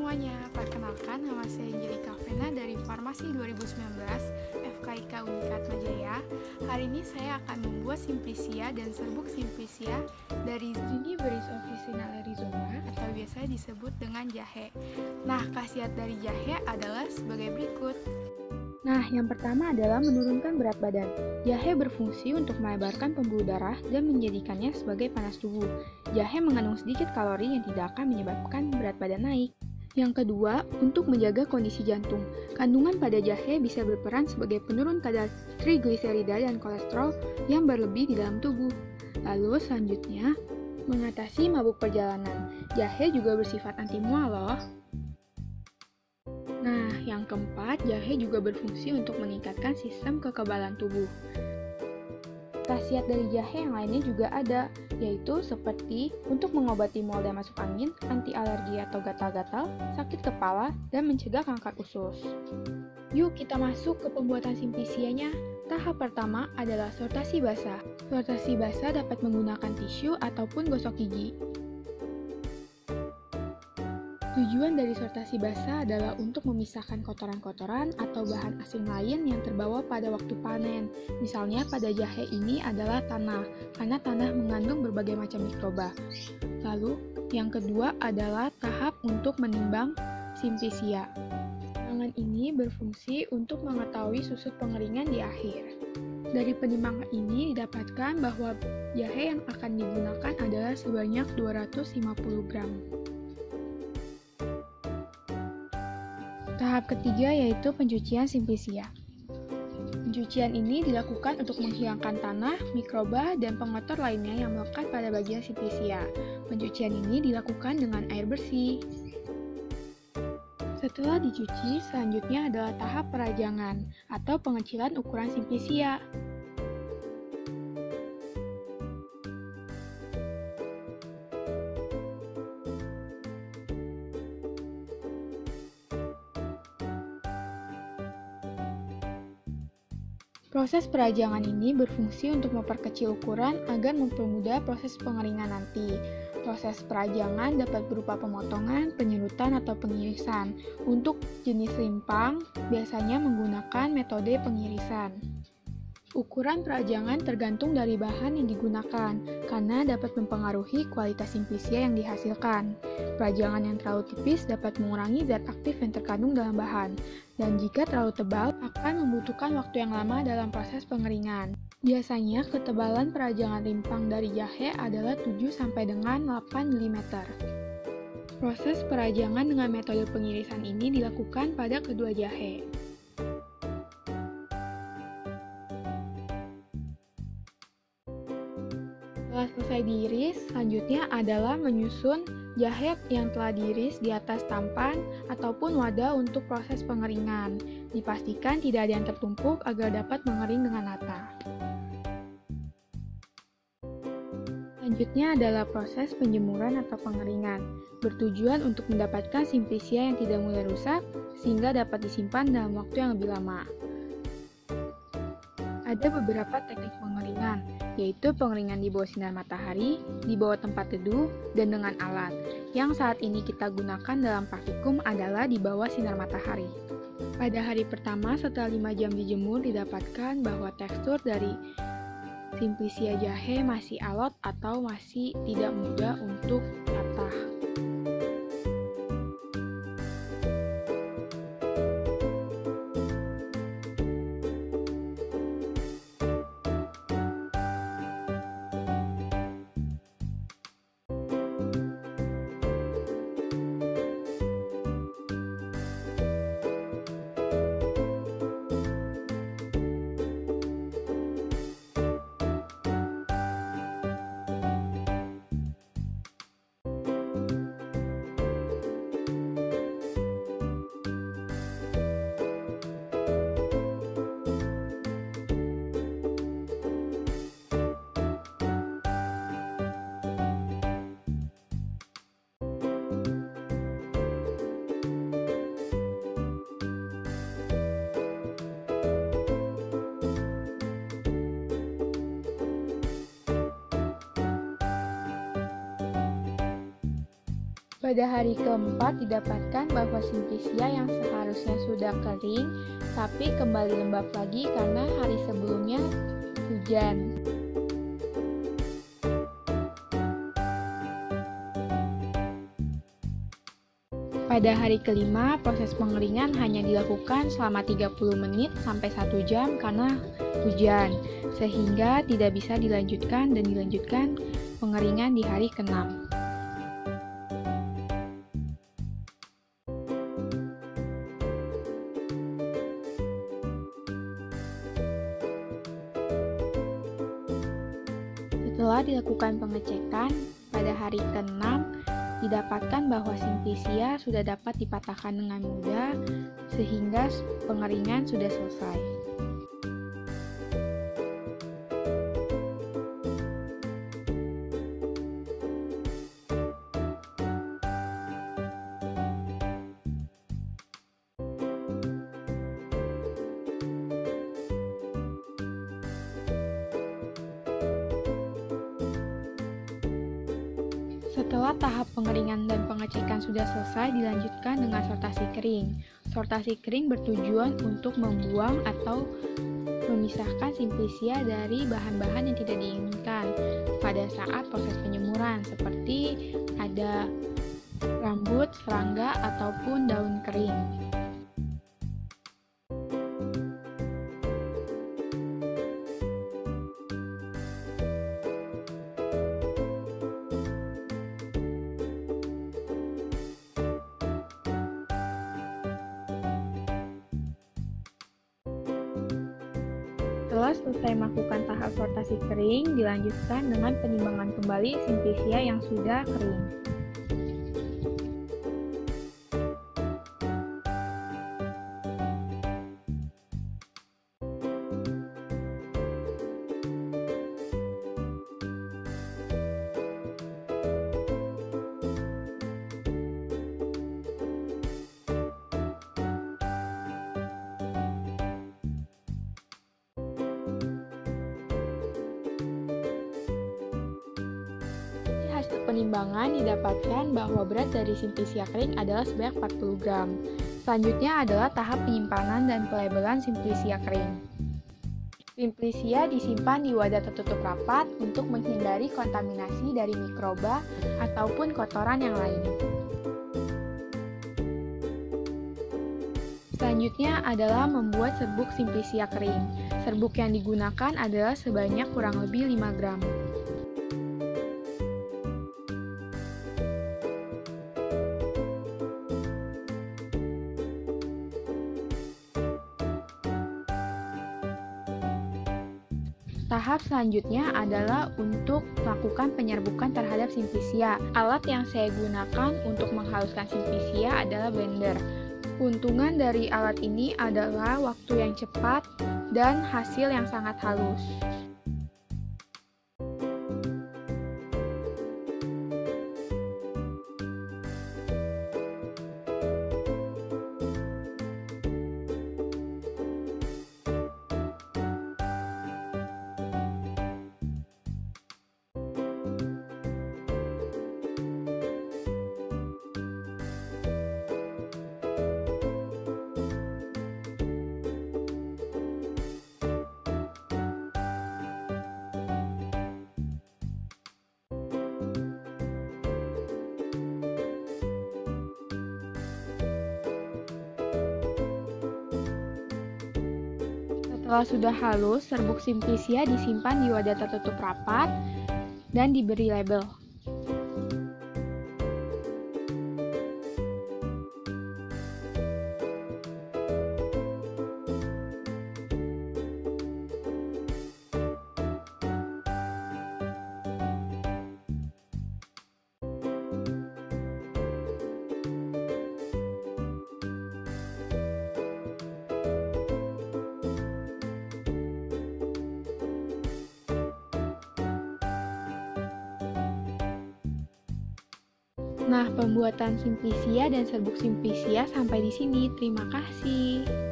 semuanya, perkenalkan nama saya Angelika Vena dari Farmasi 2019 FKIK Unikat Majaya. Hari ini saya akan membuat simplisia dan serbuk simplisia dari Zingiberis officinale rhizoma atau biasa disebut dengan jahe. Nah, khasiat dari jahe adalah sebagai berikut. Nah, yang pertama adalah menurunkan berat badan. Jahe berfungsi untuk melebarkan pembuluh darah dan menjadikannya sebagai panas tubuh. Jahe mengandung sedikit kalori yang tidak akan menyebabkan berat badan naik. Yang kedua, untuk menjaga kondisi jantung. Kandungan pada jahe bisa berperan sebagai penurun kadar trigliserida dan kolesterol yang berlebih di dalam tubuh. Lalu selanjutnya, mengatasi mabuk perjalanan. Jahe juga bersifat anti mual loh. Nah, yang keempat, jahe juga berfungsi untuk meningkatkan sistem kekebalan tubuh. Khasiat dari jahe yang lainnya juga ada, yaitu seperti untuk mengobati mual dan masuk angin, anti alergi atau gatal-gatal, sakit kepala, dan mencegah kanker usus. Yuk kita masuk ke pembuatan simplisianya. Tahap pertama adalah sortasi basah. Sortasi basah dapat menggunakan tisu ataupun gosok gigi. Tujuan dari sortasi basah adalah untuk memisahkan kotoran-kotoran atau bahan asing lain yang terbawa pada waktu panen. Misalnya pada jahe ini adalah tanah, karena tanah mengandung berbagai macam mikroba. Lalu, yang kedua adalah tahap untuk menimbang simplisia. Timbangan ini berfungsi untuk mengetahui susut pengeringan di akhir. Dari penimbangan ini didapatkan bahwa jahe yang akan digunakan adalah sebanyak 250 gram. Tahap ketiga yaitu pencucian simplisia. Pencucian ini dilakukan untuk menghilangkan tanah, mikroba, dan pengotor lainnya yang melekat pada bagian simplisia. Pencucian ini dilakukan dengan air bersih. Setelah dicuci, selanjutnya adalah tahap perajangan atau pengecilan ukuran simplisia. Proses perajangan ini berfungsi untuk memperkecil ukuran agar mempermudah proses pengeringan nanti. Proses perajangan dapat berupa pemotongan, penyerutan, atau pengirisan. Untuk jenis rimpang, biasanya menggunakan metode pengirisan. Ukuran perajangan tergantung dari bahan yang digunakan, karena dapat mempengaruhi kualitas simplisia yang dihasilkan. Perajangan yang terlalu tipis dapat mengurangi zat aktif yang terkandung dalam bahan, dan jika terlalu tebal akan membutuhkan waktu yang lama dalam proses pengeringan. Biasanya ketebalan perajangan rimpang dari jahe adalah 7 sampai dengan 8 mm. Proses perajangan dengan metode pengirisan ini dilakukan pada kedua jahe. Setelah selesai diiris, selanjutnya adalah menyusun jahe yang telah diiris di atas tampan ataupun wadah untuk proses pengeringan. Dipastikan tidak ada yang tertumpuk agar dapat mengering dengan rata. Selanjutnya adalah proses penjemuran atau pengeringan, bertujuan untuk mendapatkan simplisia yang tidak mudah rusak sehingga dapat disimpan dalam waktu yang lebih lama. Ada beberapa teknik pengeringan, yaitu pengeringan di bawah sinar matahari, di bawah tempat teduh, dan dengan alat. Yang saat ini kita gunakan dalam praktikum adalah di bawah sinar matahari. Pada hari pertama setelah 5 jam dijemur didapatkan bahwa tekstur dari simplisia jahe masih alot atau masih tidak mudah untuk patah. Pada hari keempat didapatkan bahwa simplisia yang seharusnya sudah kering, tapi kembali lembab lagi karena hari sebelumnya hujan. Pada hari kelima, proses pengeringan hanya dilakukan selama 30 menit sampai 1 jam karena hujan, sehingga tidak bisa dilanjutkan pengeringan di hari ke-6. Setelah dilakukan pengecekan, pada hari ke-6 didapatkan bahwa simplisia sudah dapat dipatahkan dengan mudah, sehingga pengeringan sudah selesai. Setelah tahap pengeringan dan pengecekan sudah selesai, dilanjutkan dengan sortasi kering. Sortasi kering bertujuan untuk membuang atau memisahkan simplisia dari bahan-bahan yang tidak diinginkan pada saat proses penyemuran, seperti ada rambut, serangga, ataupun daun kering. Setelah selesai melakukan tahap sortasi kering, dilanjutkan dengan penimbangan kembali simplisia yang sudah kering. Hasil penimbangan didapatkan bahwa berat dari simplisia kering adalah sebanyak 40 gram. Selanjutnya adalah tahap penyimpanan dan pelabelan simplisia kering. Simplisia disimpan di wadah tertutup rapat untuk menghindari kontaminasi dari mikroba ataupun kotoran yang lain. Selanjutnya adalah membuat serbuk simplisia kering. Serbuk yang digunakan adalah sebanyak kurang lebih 5 gram. Tahap selanjutnya adalah untuk melakukan penyerbukan terhadap simplisia. Alat yang saya gunakan untuk menghaluskan simplisia adalah blender. Keuntungan dari alat ini adalah waktu yang cepat dan hasil yang sangat halus. Setelah sudah halus, serbuk simplisia disimpan di wadah tertutup rapat dan diberi label. Nah, pembuatan simplisia dan serbuk simplisia sampai di sini. Terima kasih.